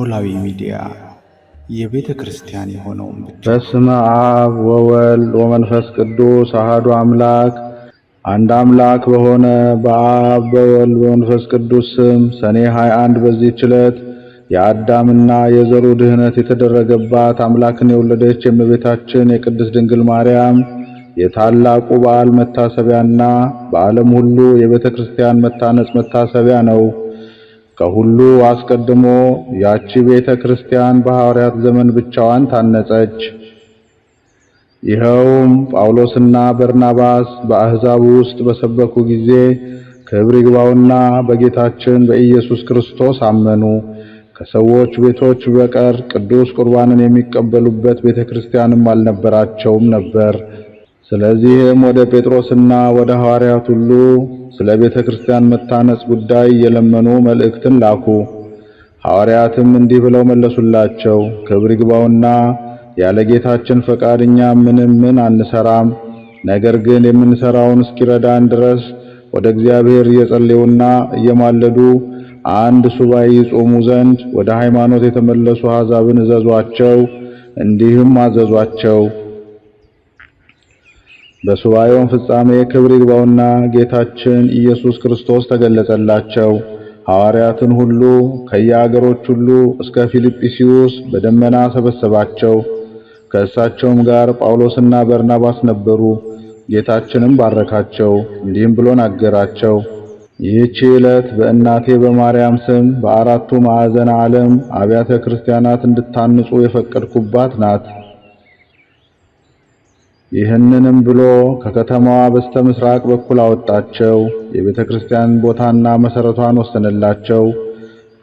ኖላዊ ሚዲያ የቤተ ክርስቲያን የሆነውን ብቻ። በስመ አብ ወወልድ ወመንፈስ ቅዱስ አሐዱ አምላክ አንድ አምላክ በሆነ በአብ በወልድ በመንፈስ ቅዱስ ስም ሰኔ 21 በዚህች ዕለት የአዳምና የዘሩ ድህነት የተደረገባት አምላክን የወለደች የእመቤታችን የቅድስት ድንግል ማርያም የታላቁ በዓል መታሰቢያና በዓለም ሁሉ የቤተ ክርስቲያን መታነጽ መታሰቢያ ነው። ከሁሉ አስቀድሞ ያቺ ቤተ ክርስቲያን በሐዋርያት ዘመን ብቻዋን ታነጸች። ይኸውም ጳውሎስና በርናባስ በአሕዛብ ውስጥ በሰበኩ ጊዜ ክብር ይግባውና በጌታችን በኢየሱስ ክርስቶስ አመኑ። ከሰዎች ቤቶች በቀር ቅዱስ ቁርባንን የሚቀበሉበት ቤተ ክርስቲያንም አልነበራቸውም ነበር። ስለዚህም ወደ ጴጥሮስና ወደ ሐዋርያት ሁሉ ስለ ቤተ ክርስቲያን መታነጽ ጉዳይ የለመኑ መልእክትን ላኩ። ሐዋርያትም እንዲህ ብለው መለሱላቸው፣ ክብር ይግባውና ያለ ጌታችን ፈቃድ እኛ ምን አንሰራም። ነገር ግን የምንሰራውን እስኪረዳን ድረስ ወደ እግዚአብሔር እየጸለዩና እየማለዱ አንድ ሱባዔ ይጾሙ ዘንድ ወደ ሃይማኖት የተመለሱ አሕዛብን እዘዟቸው። እንዲህም አዘዟቸው። በሱባዔውም ፍጻሜ ክብር ይግባውና ጌታችን ኢየሱስ ክርስቶስ ተገለጸላቸው። ሐዋርያትን ሁሉ ከየአገሮች ሁሉ እስከ ፊልጵስዩስ በደመና ሰበሰባቸው። ከእሳቸውም ጋር ጳውሎስና በርናባስ ነበሩ። ጌታችንም ባረካቸው፣ እንዲህም ብሎ ናገራቸው። ይህች ዕለት በእናቴ በማርያም ስም በአራቱ ማዕዘነ ዓለም አብያተ ክርስቲያናት እንድታንጹ የፈቀድኩባት ናት። ይህንንም ብሎ ከከተማዋ በስተምስራቅ በኩል አወጣቸው። የቤተ ክርስቲያን ቦታና መሠረቷን ወሰነላቸው።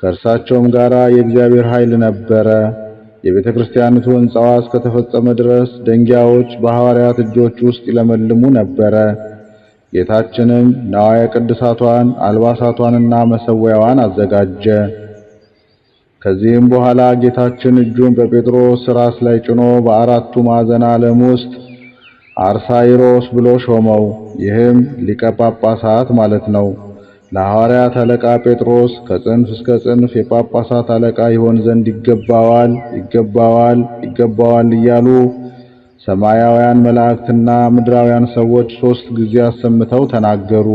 ከእርሳቸውም ጋር የእግዚአብሔር ኃይል ነበረ። የቤተ ክርስቲያኒቱ ሕንጻዋ እስከተፈጸመ ድረስ ደንጊያዎች በሐዋርያት እጆች ውስጥ ይለመልሙ ነበረ። ጌታችንም ነዋየ ቅድሳቷን አልባሳቷንና መሠዊያዋን አዘጋጀ። ከዚህም በኋላ ጌታችን እጁን በጴጥሮስ ራስ ላይ ጭኖ በአራቱ ማዕዘነ ዓለም ውስጥ አርሳይሮስ ብሎ ሾመው። ይህም ሊቀ ጳጳሳት ማለት ነው። ለሐዋርያት አለቃ ጴጥሮስ ከጽንፍ እስከ ጽንፍ የጳጳሳት አለቃ ይሆን ዘንድ ይገባዋል እያሉ ሰማያውያን መላእክትና ምድራውያን ሰዎች 3 ጊዜ አሰምተው ተናገሩ።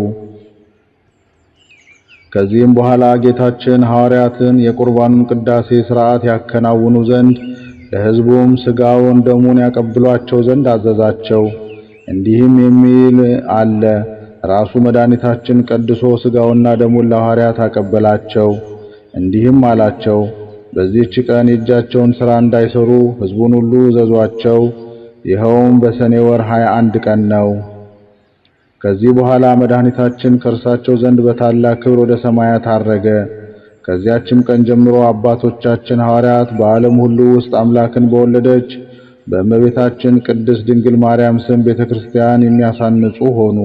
ከዚህም በኋላ ጌታችን ሐዋርያትን የቁርባኑን ቅዳሴ ሥርዓት ያከናውኑ ዘንድ ለሕዝቡም ሥጋውን ደሙን ያቀብሏቸው ዘንድ አዘዛቸው። እንዲህም የሚል አለ። ራሱ መድኃኒታችን ቀድሶ ሥጋውና ደሙን ለሐዋርያት አቀበላቸው። እንዲህም አላቸው፣ በዚህች ቀን የእጃቸውን ሥራ እንዳይሰሩ ሕዝቡን ሁሉ እዘዟቸው። ይኸውም በሰኔ ወር 21 ቀን ነው። ከዚህ በኋላ መድኃኒታችን ከእርሳቸው ዘንድ በታላቅ ክብር ወደ ሰማያት አረገ። ከዚያችም ቀን ጀምሮ አባቶቻችን ሐዋርያት በዓለም ሁሉ ውስጥ አምላክን በወለደች በእመቤታችን ቅድስት ድንግል ማርያም ስም ቤተ ክርስቲያን የሚያሳንጹ ሆኑ።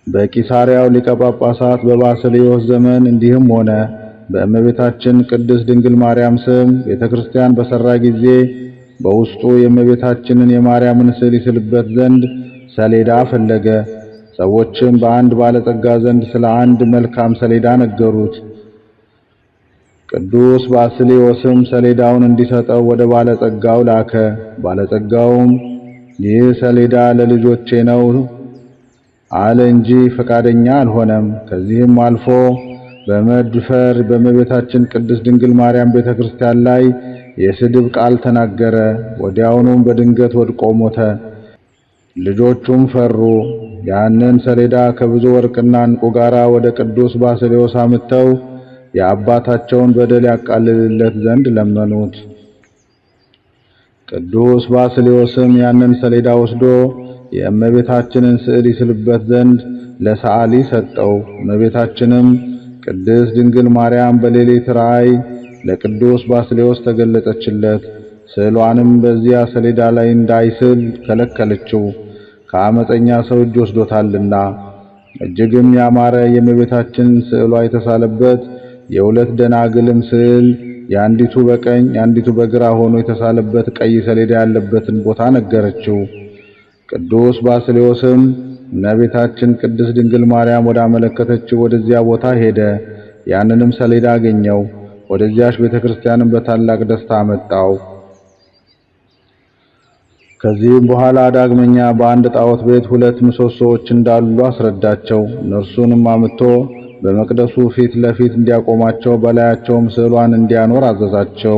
በቂሳርያው ሊቀ ጳጳሳት በባስልዮስ ዘመን እንዲህም ሆነ። በእመቤታችን ቅድስት ድንግል ማርያም ስም ቤተ ክርስቲያን በሠራ ጊዜ በውስጡ የእመቤታችንን የማርያምን ስዕል ይስልበት ዘንድ ሰሌዳ ፈለገ። ሰዎችም በአንድ ባለጸጋ ዘንድ ስለ አንድ መልካም ሰሌዳ ነገሩት። ቅዱስ ባስልዮስም ሰሌዳውን እንዲሰጠው ወደ ባለጸጋው ላከ። ባለጸጋውም ይህ ሰሌዳ ለልጆቼ ነው አለ እንጂ ፈቃደኛ አልሆነም። ከዚህም አልፎ በመድፈር በእመቤታችን ቅድስት ድንግል ማርያም ቤተክርስቲያን ላይ የስድብ ቃል ተናገረ። ወዲያውኑም በድንገት ወድቆ ሞተ። ልጆቹም ፈሩ። ያንን ሰሌዳ ከብዙ ወርቅና ዕንቁ ጋር ወደ ቅዱስ ባስልዮስ አምጥተው የአባታቸውን በደል ያቃልልለት ዘንድ ለመኑት። ቅዱስ ባስልዮስም ያንን ሰሌዳ ወስዶ የእመቤታችንን ስዕል ይስልበት ዘንድ ለሰዓሊ ሰጠው። እመቤታችንም ቅድስት ድንግል ማርያም በሌሊት ራእይ ለቅዱስ ባስልዮስ ተገለጸችለት። ስዕሏንም በዚያ ሰሌዳ ላይ እንዳይስል ከለከለችው፣ ከአመፀኛ ሰው እጅ ወስዶታልና። እጅግም ያማረ የእመቤታችን ስዕሏ የተሳለበት የሁለት ደናግልም ስዕል የአንዲቱ በቀኝ የአንዲቱ በግራ ሆኖ የተሳለበት ቀይ ሰሌዳ ያለበትን ቦታ ነገረችው። ቅዱስ ባስልዮስም እመቤታችን ቅድስት ድንግል ማርያም ወደ አመለከተችው ወደዚያ ቦታ ሄደ። ያንንም ሰሌዳ አገኘው። ወደዚያች ቤተክርስቲያንም በታላቅ ደስታ አመጣው። ከዚህም በኋላ ዳግመኛ በአንድ ጣዖት ቤት 2 ምሰሶዎች እንዳሉ አስረዳቸው። እነርሱንም አምጥቶ በመቅደሱ ፊት ለፊት እንዲያቆማቸው በላያቸውም ስዕሏን እንዲያኖር አዘዛቸው።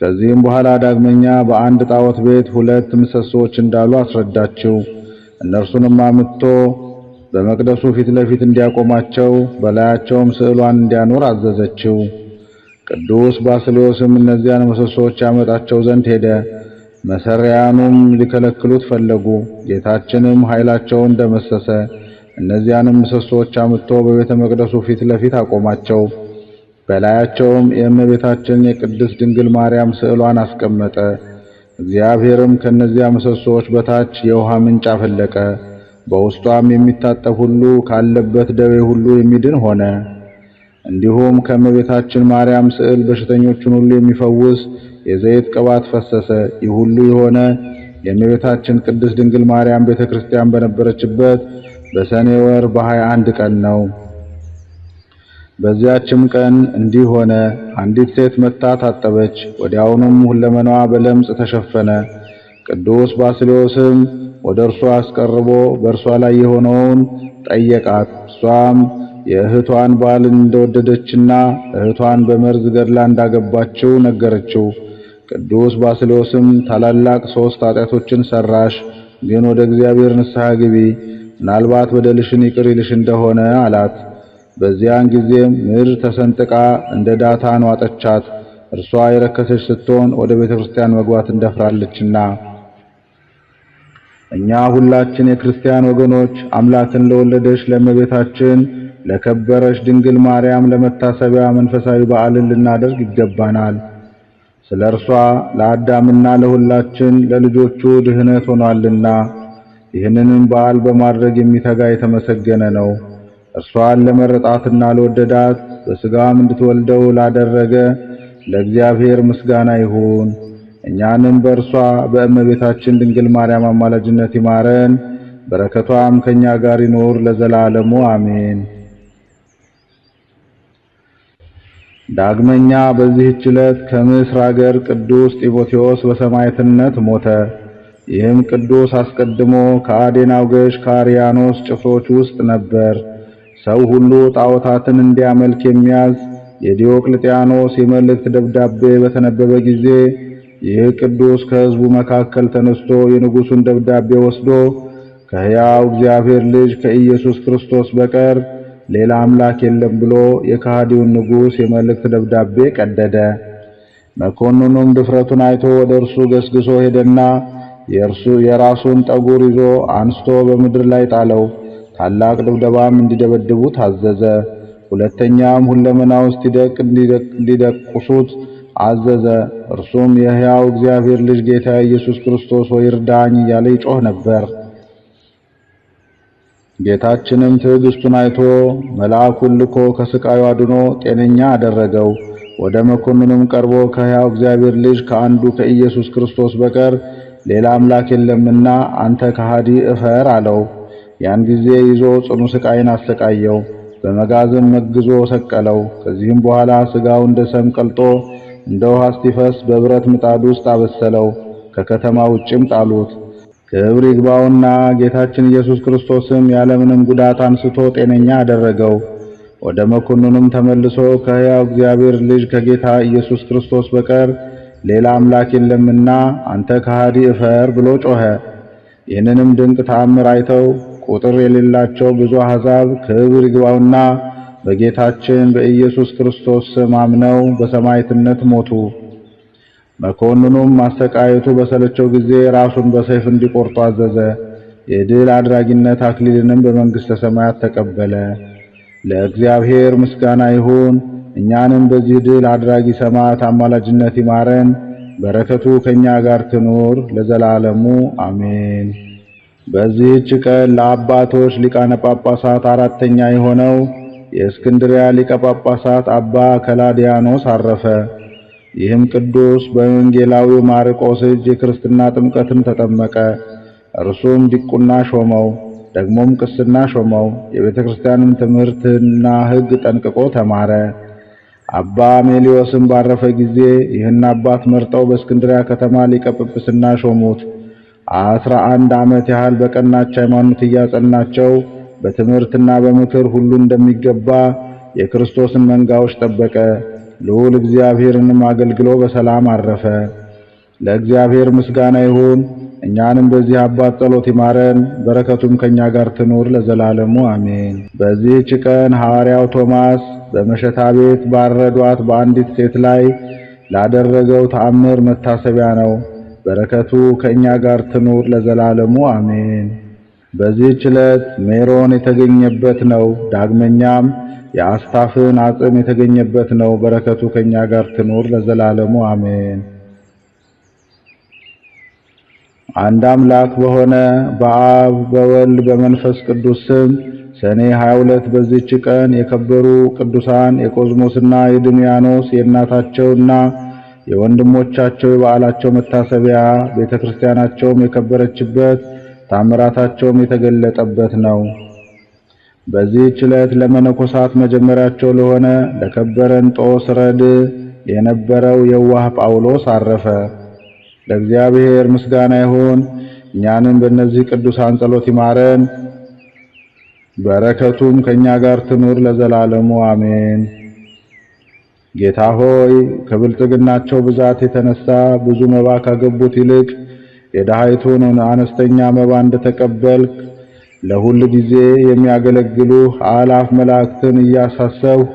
ከዚህም በኋላ ዳግመኛ በአንድ ጣዖት ቤት 2 ምሰሶዎች እንዳሉ አስረዳቸው። እነርሱንም አምጥቶ በመቅደሱ ፊት ለፊት እንዲያቆማቸው በላያቸውም ስዕሏን እንዲያኖር አዘዘችው። ቅዱስ ባስልዮስም እነዚያን ምሰሶዎች ያመጣቸው ዘንድ ሄደ። መሰሪያኑም ሊከለክሉት ፈለጉ። ጌታችንም ኃይላቸውን ደመሰሰ። እነዚያንም ምሰሶዎች አምጥቶ በቤተ መቅደሱ ፊት ለፊት አቆማቸው። በላያቸውም የእመቤታችን የቅድስት ድንግል ማርያም ስዕሏን አስቀመጠ። እግዚአብሔርም ከነዚያ ምሰሶዎች በታች የውሃ ምንጭ አፈለቀ። በውስጧም የሚታጠብ ሁሉ ካለበት ደዌ ሁሉ የሚድን ሆነ። እንዲሁም ከእመቤታችን ማርያም ስዕል በሽተኞችን ሁሉ የሚፈውስ የዘይት ቅባት ፈሰሰ። ይህ ሁሉ የሆነ የእመቤታችን ቅድስት ድንግል ማርያም ቤተክርስቲያን በነበረችበት በሰኔ ወር በ21 ቀን ነው። በዚያችም ቀን እንዲህ ሆነ። አንዲት ሴት መጥታ ታጠበች። ወዲያውኑም ሁለመናዋ በለምጽ ተሸፈነ። ቅዱስ ባስልዮስም ወደ እርሷ አስቀርቦ በእርሷ ላይ የሆነውን ጠየቃት። እሷም የእህቷን ባል እንደወደደችና እህቷን በመርዝ ገድላ እንዳገባችው ነገረችው። ቅዱስ ባስልዮስም ታላላቅ 3 ኃጢአቶችን ሰራሽ፣ ግን ወደ እግዚአብሔር ንስሐ ግቢ፣ ምናልባት በደልሽን ይቅር ይልሽ እንደሆነ አላት። በዚያን ጊዜም ምድር ተሰንጥቃ እንደ ዳታን ዋጠቻት። እርሷ የረከሰች ስትሆን ወደ ቤተክርስቲያን መግባት እንደፍራለችና። እኛ ሁላችን የክርስቲያን ወገኖች አምላክን ለወለደች ለእመቤታችን ለከበረች ድንግል ማርያም ለመታሰቢያ መንፈሳዊ በዓልን ልናደርግ ይገባናል። ስለ እርሷ ለአዳምና ለሁላችን ለልጆቹ ድህነት ሆኗልና ይህንንም በዓል በማድረግ የሚተጋ የተመሰገነ ነው። እርሷን ለመረጣትና ለወደዳት በሥጋም እንድትወልደው ላደረገ ለእግዚአብሔር ምስጋና ይሁን። እኛንም በእርሷ በእመቤታችን ድንግል ማርያም አማላጅነት ይማረን፣ በረከቷም ከኛ ጋር ይኖር ለዘላለሙ አሜን። ዳግመኛ በዚህች ዕለት ከምስር አገር ቅዱስ ጢሞቴዎስ በሰማዕትነት ሞተ። ይህም ቅዱስ አስቀድሞ ከአዴናው ገዥ ከአርያኖስ ጭፍሮች ውስጥ ነበር። ሰው ሁሉ ጣዖታትን እንዲያመልክ የሚያዝ የዲዮቅልጥያኖስ የመልእክት ደብዳቤ በተነበበ ጊዜ ይህ ቅዱስ ከሕዝቡ መካከል ተነስቶ የንጉሡን ደብዳቤ ወስዶ ከሕያው እግዚአብሔር ልጅ ከኢየሱስ ክርስቶስ በቀር ሌላ አምላክ የለም ብሎ የከሃዲውን ንጉሥ የመልእክት ደብዳቤ ቀደደ። መኮንኑም ድፍረቱን አይቶ ወደ እርሱ ገስግሶ ሄደና የራሱን ጠጉር ይዞ አንስቶ በምድር ላይ ጣለው። ታላቅ ድብደባም እንዲደበድቡ ታዘዘ። ሁለተኛም ሁለመናው እስኪደቅ እንዲደቁሱት አዘዘ። እርሱም የሕያው እግዚአብሔር ልጅ ጌታ ኢየሱስ ክርስቶስ ሆይ እርዳኝ እያለ ይጮህ ነበር። ጌታችንም ትዕግስቱን አይቶ መልአኩን ልኮ ከስቃዩ አድኖ ጤነኛ አደረገው። ወደ መኮንኑም ቀርቦ ከሕያው እግዚአብሔር ልጅ ከአንዱ ከኢየሱስ ክርስቶስ በቀር ሌላ አምላክ የለምና አንተ ከሃዲ እፈር አለው። ያን ጊዜ ይዞ ጽኑ ስቃይን አሰቃየው። በመጋዝም መግዞ ሰቀለው። ከዚህም በኋላ ስጋው እንደ ሰም ቀልጦ እንደ ውሃ እስቲፈስ በብረት ምጣድ ውስጥ አበሰለው። ከከተማ ውጭም ጣሉት። ክብር ይግባውና ጌታችን ኢየሱስ ክርስቶስም ያለምንም ጉዳት አንስቶ ጤነኛ አደረገው። ወደ መኮንኑም ተመልሶ ከሕያው እግዚአብሔር ልጅ ከጌታ ኢየሱስ ክርስቶስ በቀር ሌላ አምላክ የለምና አንተ ከሃዲ እፈር ብሎ ጮኸ። ይህንንም ድንቅ ተአምር አይተው ቁጥር የሌላቸው ብዙ አሕዛብ ክብር ይግባውና በጌታችን በኢየሱስ ክርስቶስ ስም አምነው በሰማዕትነት ሞቱ። መኮንኑም ማሰቃየቱ በሰለቸው ጊዜ ራሱን በሰይፍ እንዲቆርጡ አዘዘ። የድል አድራጊነት አክሊልንም በመንግሥተ ሰማያት ተቀበለ። ለእግዚአብሔር ምስጋና ይሁን። እኛንም በዚህ ድል አድራጊ ሰማዕት አማላጅነት ይማረን፣ በረከቱ ከኛ ጋር ትኑር ለዘላለሙ አሜን። በዚህች ቀን ለአባቶች ሊቃነ ጳጳሳት አራተኛ የሆነው የእስክንድርያ ሊቀ ጳጳሳት አባ ከላዲያኖስ አረፈ። ይህም ቅዱስ በወንጌላዊው ማርቆስ እጅ የክርስትና ጥምቀትን ተጠመቀ። እርሱም ዲቁና ሾመው፣ ደግሞም ቅስና ሾመው። የቤተ ክርስቲያንን ትምህርትና ሕግ ጠንቅቆ ተማረ። አባ ሜሊዮስም ባረፈ ጊዜ ይህን አባት መርጠው በእስክንድርያ ከተማ ሊቀ ጵጵስና ሾሙት። 11 ዓመት ያህል በቀናች ሃይማኖት እያጸናቸው በትምህርትና በምክር ሁሉ እንደሚገባ የክርስቶስን መንጋዎች ጠበቀ። ልዑል እግዚአብሔርንም አገልግሎ በሰላም አረፈ። ለእግዚአብሔር ምስጋና ይሁን። እኛንም በዚህ አባት ጸሎት ይማረን፣ በረከቱም ከኛ ጋር ትኑር ለዘላለሙ አሜን። በዚህች ቀን ሐዋርያው ቶማስ በመሸታ ቤት ባረዷት በአንዲት ሴት ላይ ላደረገው ተአምር መታሰቢያ ነው። በረከቱ ከኛ ጋር ትኑር ለዘላለሙ አሜን። በዚህች ዕለት ሜሮን የተገኘበት ነው። ዳግመኛም የአስታፍን አጽም የተገኘበት ነው። በረከቱ ከኛ ጋር ትኑር ለዘላለሙ አሜን። አንድ አምላክ በሆነ በአብ በወልድ በመንፈስ ቅዱስ ስም ሰኔ 22 በዚህች ቀን የከበሩ ቅዱሳን የቆዝሞስና የድንያኖስ የእናታቸውና የወንድሞቻቸው የበዓላቸው መታሰቢያ ቤተክርስቲያናቸውም የከበረችበት ታምራታቸውም የተገለጠበት ነው። በዚህች ዕለት ለመነኮሳት መጀመሪያቸው ለሆነ ለከበረ እንጦስ ረድ የነበረው የዋህ ጳውሎስ አረፈ። ለእግዚአብሔር ምስጋና ይሁን። እኛንም በእነዚህ ቅዱሳን ጸሎት ይማረን፣ በረከቱም ከኛ ጋር ትኑር ለዘላለሙ አሜን። ጌታ ሆይ ከብልጥግናቸው ብዛት የተነሳ ብዙ መባ ካገቡት ይልቅ የድሃይቱን አነስተኛ መባ እንደተቀበልክ ለሁል ጊዜ የሚያገለግሉህ አእላፍ መላእክትን እያሳሰብሁ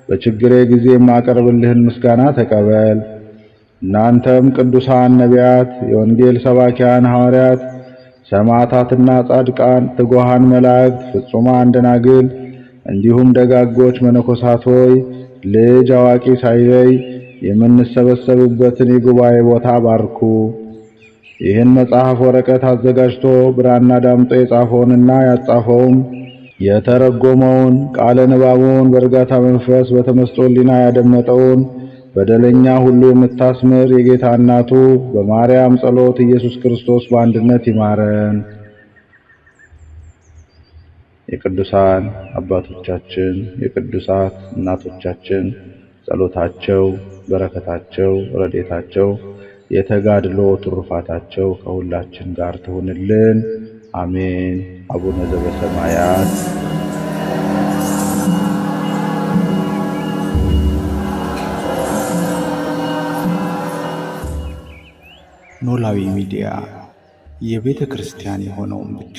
በችግሬ ጊዜ የማቀርብልህን ምስጋና ተቀበል። እናንተም ቅዱሳን ነቢያት፣ የወንጌል ሰባኪያን ሐዋርያት፣ ሰማዕታትና ጻድቃን፣ ትጉሃን መላእክት፣ ፍጹማን ደናግል እንዲሁም ደጋጎች መነኮሳት ሆይ ልጅ አዋቂ ሳይለይ የምንሰበሰብበትን የጉባኤ ቦታ ባርኩ። ይህን መጽሐፍ ወረቀት አዘጋጅቶ ብራና ዳምጦ የጻፈውንና ያጻፈውን የተረጎመውን ቃለ ንባቡን በእርጋታ መንፈስ በተመስጦ ሕሊና ያደመጠውን በደለኛ ሁሉ የምታስምር የጌታ እናቱ በማርያም ጸሎት ኢየሱስ ክርስቶስ በአንድነት ይማረን። የቅዱሳን አባቶቻችን የቅዱሳት እናቶቻችን ጸሎታቸው፣ በረከታቸው፣ ረድኤታቸው፣ የተጋድሎ ትሩፋታቸው ከሁላችን ጋር ትሁንልን። አሜን። አቡነ ዘበሰማያት ኖላዊ ሚዲያ የቤተ ክርስቲያን የሆነውን ብቻ